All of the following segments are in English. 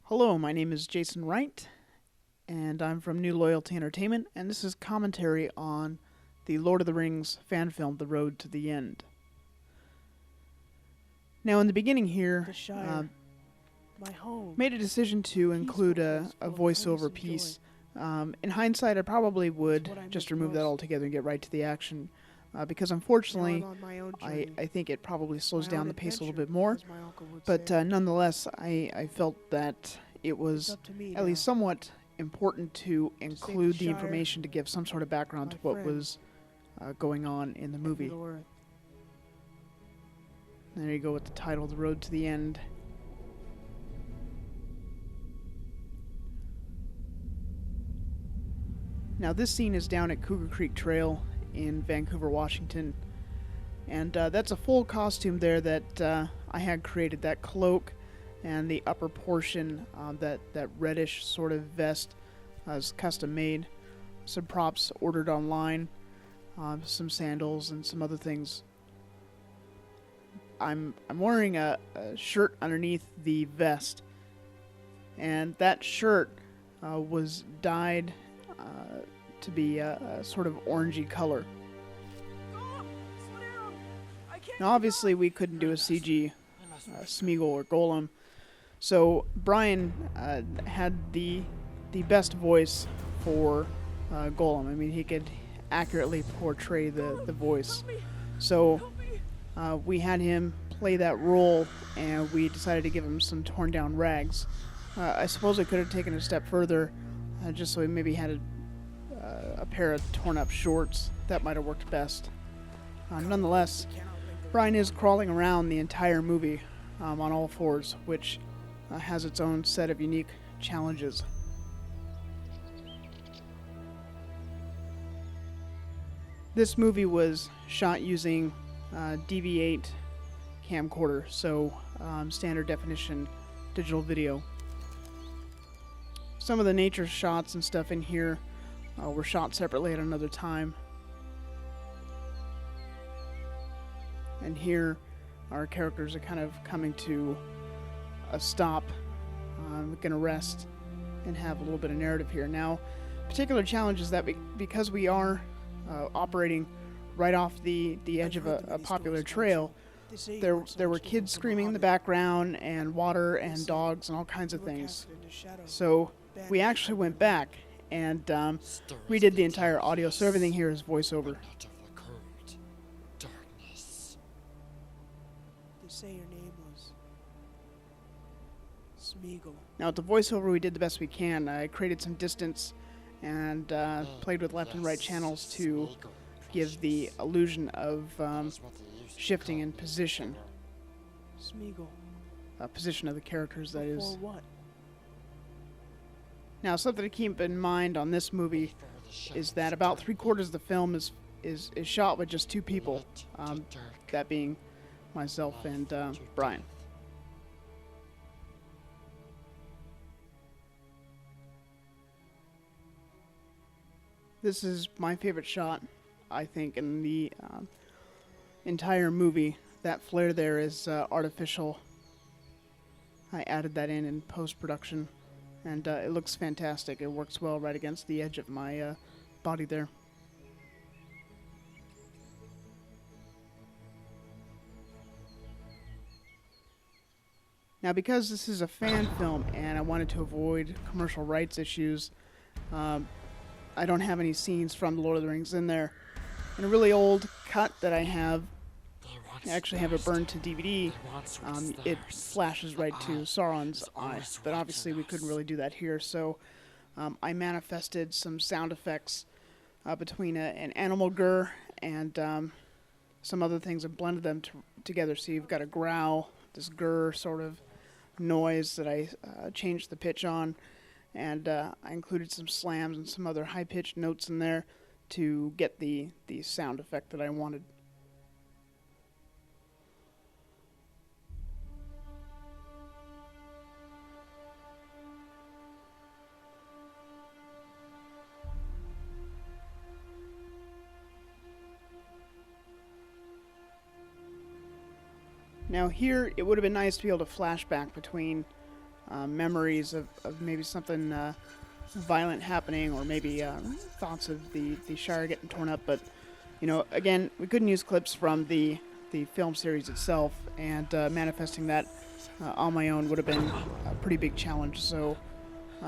Hello, my name is Jason Wright, and I'm from New Loyalty Entertainment, and this is commentary on the Lord of the Rings fan film, The Road to the End. Now, in the beginning here, The Shire, my home. made a decision to include a voiceover piece. In hindsight, I probably would just remove that altogether and get right to the action, because unfortunately, I think it probably slows down the pace a little bit more. But nonetheless, I felt that it was at least somewhat important to include the information to give some sort of background to what was going on in the movie. There you go with the title, The Road to the End. Now this scene is down at Cougar Creek Trail in Vancouver, Washington. And that's a full costume there that I had created. That cloak and the upper portion, that reddish sort of vest, is custom made. Some props ordered online, some sandals and some other things. I'm wearing a shirt underneath the vest, and that shirt was dyed to be a sort of orangey color. Now obviously we couldn't do a CG Smeagol or Gollum, so Brian had the best voice for Gollum. I mean, he could accurately portray the voice. So we had him play that role, and we decided to give him some torn down rags. I suppose I could have taken it a step further, just so he maybe had a pair of torn up shorts. That might have worked best. Nonetheless, Brian is crawling around the entire movie on all fours, which has its own set of unique challenges. This movie was shot using DV8 camcorder, so standard definition digital video. Some of the nature shots and stuff in here were shot separately at another time. And here our characters are kind of coming to a stop. We're going to rest and have a little bit of narrative here. Now, particular challenge is that because we are operating right off the edge of a popular trail, there were kids screaming in the background, and water and dogs and all kinds of things. So we actually went back and redid the entire audio, so everything here is voiceover. Say your name was Smeagol. Now with the voiceover, we did the best we can. I created some distance and played with left and right channels to give the illusion of shifting in position. Smeagol. Position of the characters, that is. For what? Now, something to keep in mind on this movie is that about 3/4 of the film is shot with just two people, that being myself and Brian. This is my favorite shot, I think, in the entire movie. That flare there is artificial. I added that in post-production, and it looks fantastic. It works well right against the edge of my body there. Now, because this is a fan film and I wanted to avoid commercial rights issues, I don't have any scenes from The Lord of the Rings in there. In a really old cut that I have, I actually have it burned to DVD, it flashes right to Sauron's eye, but obviously we couldn't really do that here, so I manifested some sound effects between an animal gur and some other things and blended them together. So you've got a growl, this gur sort of noise that I changed the pitch on, and I included some slams and some other high-pitched notes in there to get the sound effect that I wanted. Now here, it would have been nice to be able to flash back between memories of maybe something violent happening, or maybe thoughts of the Shire getting torn up. But again, we couldn't use clips from the film series itself, and manifesting that on my own would have been a pretty big challenge. So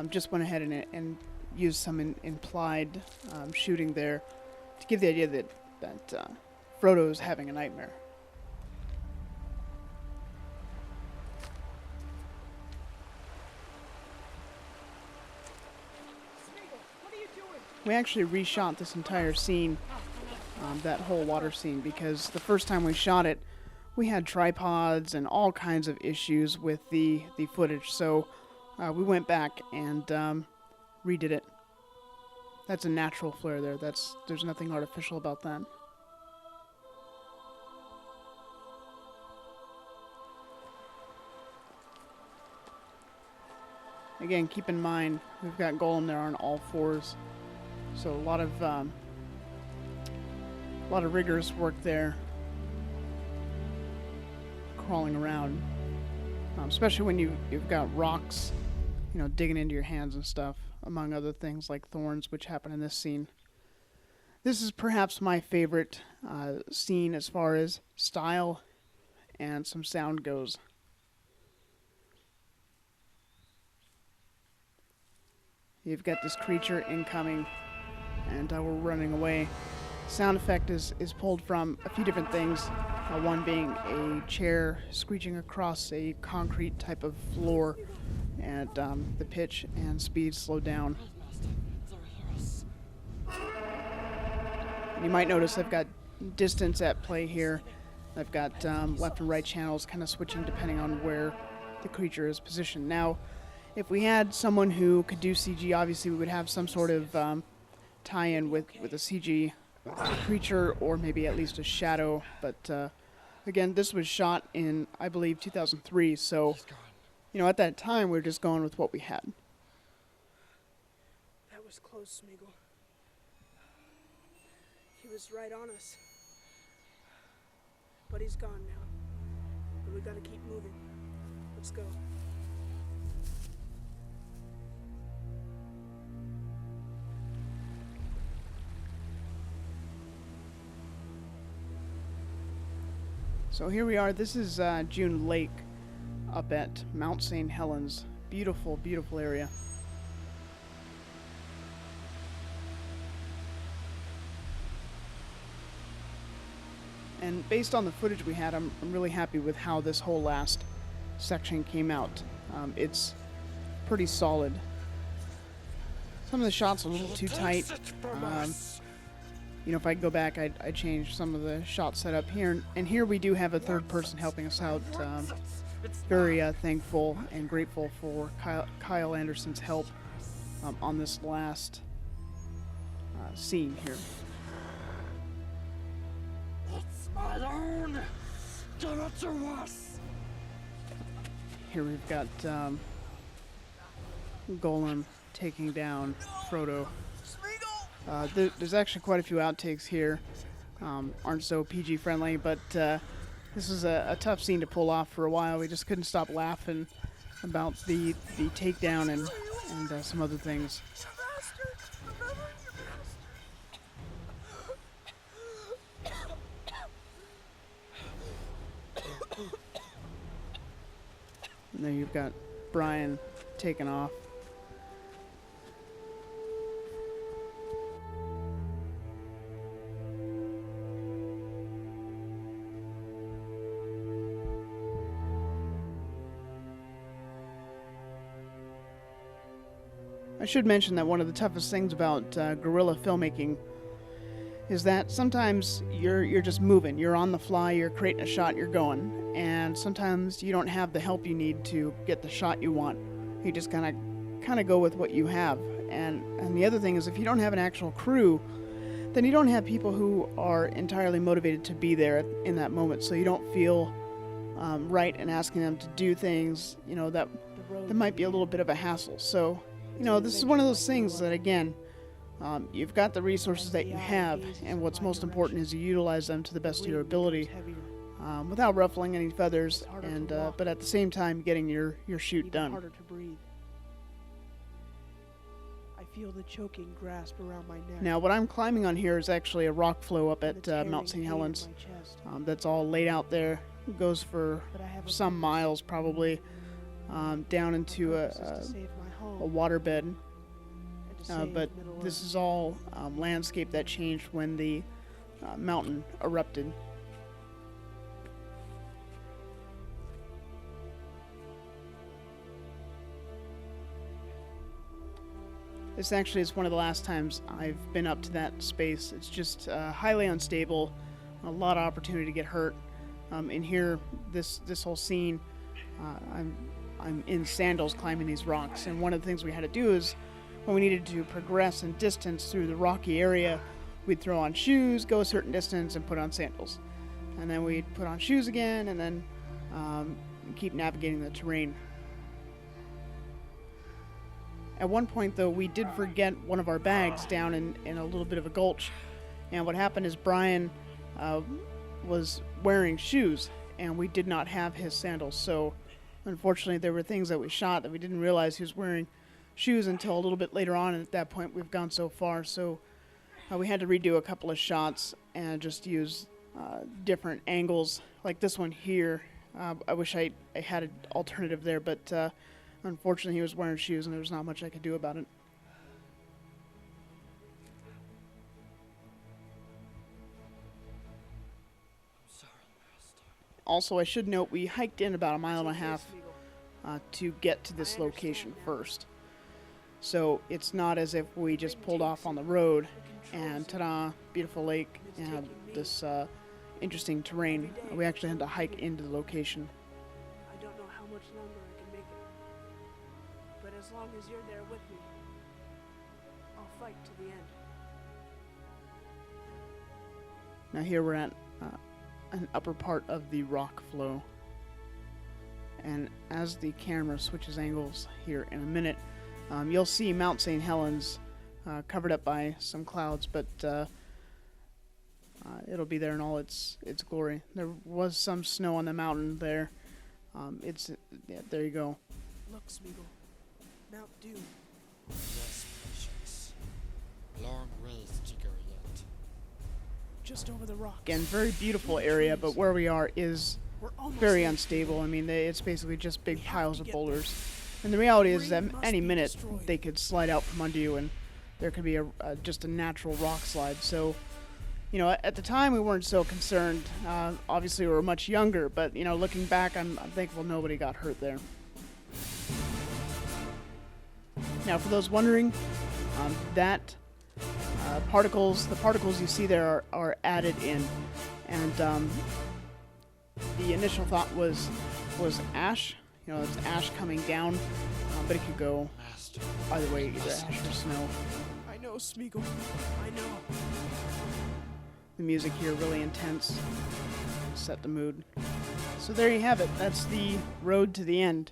just went ahead and used some implied shooting there to give the idea that Frodo is having a nightmare. We actually reshot this entire scene, that whole water scene, because the first time we shot it, we had tripods and all kinds of issues with the footage. So we went back and redid it. That's a natural flare there. There's nothing artificial about that. Again, keep in mind, we've got Gollum there on all fours. So a lot of rigorous work there, crawling around, especially when you've got rocks, digging into your hands and stuff, among other things like thorns, which happen in this scene. This is perhaps my favorite scene as far as style and some sound goes. You've got this creature incoming, and we're running away. Sound effect is pulled from a few different things, one being a chair screeching across a concrete type of floor, and the pitch and speed slow down. And you might notice I've got distance at play here. I've got left and right channels kind of switching depending on where the creature is positioned. Now, if we had someone who could do CG, obviously we would have some sort of tie-in with a CG creature, or maybe at least a shadow. But again, this was shot in, I believe, 2003. So, at that time, we were just going with what we had. That was close, Smeagol. He was right on us. But he's gone now. But we gotta keep moving. Let's go. So here we are. This is June Lake up at Mount St. Helens. Beautiful, beautiful area. And based on the footage we had, I'm really happy with how this whole last section came out. It's pretty solid. Some of the shots are a little too tight. If I go back, I'd change some of the shot setup here. And here we do have a third person helping us out. Very thankful and grateful for Kyle Anderson's help on this last scene here. It's my own. Give it to us. Here we've got Gollum taking down Frodo. There's actually quite a few outtakes here. Aren't so PG friendly, but this is a tough scene to pull off for a while. We just couldn't stop laughing about the takedown and some other things. And then you've got Brian taking off. I should mention that one of the toughest things about guerrilla filmmaking is that sometimes you're just moving. You're on the fly, you're creating a shot, you're going. And sometimes you don't have the help you need to get the shot you want. You just kind of go with what you have. And the other thing is, if you don't have an actual crew, then you don't have people who are entirely motivated to be there in that moment. So you don't feel right in asking them to do things, that might be a little bit of a hassle. So, this is one of those things that, again, you've got the resources that you have, and what's most important is you utilize them to the best of your ability. without ruffling any feathers, It's harder and to walk. but at the same time getting your shoot Even done. harder to breathe. I feel the choking grasp around my neck. Now, what I'm climbing on here is actually a rock flow up and at the tearing Mount St. pain in Helens. my chest. That's all laid out there. It goes for But I have a some purpose. miles, probably, down My into purpose is a to save my home a waterbed. and to save But Middle this Earth. is all landscape that changed when the mountain erupted. This actually is one of the last times I've been up to that space. It's just highly unstable, a lot of opportunity to get hurt. In here, this whole scene, I'm in sandals climbing these rocks, and one of the things we had to do is when we needed to progress in distance through the rocky area, we'd throw on shoes, go a certain distance, and put on sandals, and then we'd put on shoes again, and then keep navigating the terrain. At one point, though, we did forget one of our bags down in a little bit of a gulch. And what happened is Brian was wearing shoes, and we did not have his sandals. So, unfortunately, there were things that we shot that we didn't realize he was wearing shoes until a little bit later on. And at that point, we've gone so far. So, we had to redo a couple of shots and just use different angles, like this one here. I wish I had an alternative there, but unfortunately, he was wearing shoes, and there was not much I could do about it. I'm sorry, Master. Also, I should note we hiked in about a mile and a It's okay, half Smeagol. to get to this I understand location now. first. So it's not as if we just pulled off on the road and ta-da, beautiful lake and this interesting terrain. We actually had to hike into the location. I don't know how much longer I can make it. But as long as you're there with me, I'll fight to the end. Now here we're at an upper part of the rock flow. And as the camera switches angles here in a minute, you'll see Mount St. Helens covered up by some clouds, but it'll be there in all its glory. There was some snow on the mountain there. Yeah, there you go. Look, Smeagol. Mount Doom. Yes, precious. Long ways to go yet. Just over the rock. Again, very beautiful area, but where we are is We're almost very there. unstable. I mean, it's basically just big We have piles to of get boulders. And the reality is that Ring must any be minute destroyed. they could slide out from under you, and there could be just a natural rock slide. So, at the time we weren't so concerned. Obviously, we were much younger, but looking back, I'm thankful nobody got hurt there. Now, for those wondering, the particles you see there are added in, and the initial thought was ash. It's ash coming down, but it could go Master. either way, either ash or snow. I know, Smeagol. I know. The music here really intense, set the mood. So there you have it. That's the road to the end.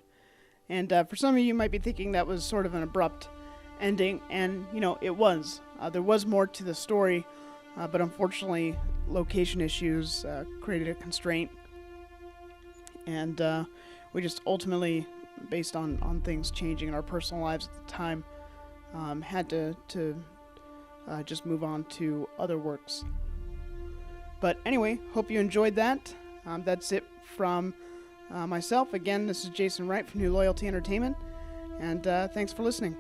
And for some of you might be thinking that was sort of an abrupt ending, and it was. There was more to the story, but unfortunately location issues created a constraint, and we just ultimately, based on things changing in our personal lives at the time, had to just move on to other works. But anyway, hope you enjoyed that. That's it from myself. Again, this is Jason Wright from New Loyalty Entertainment, and thanks for listening.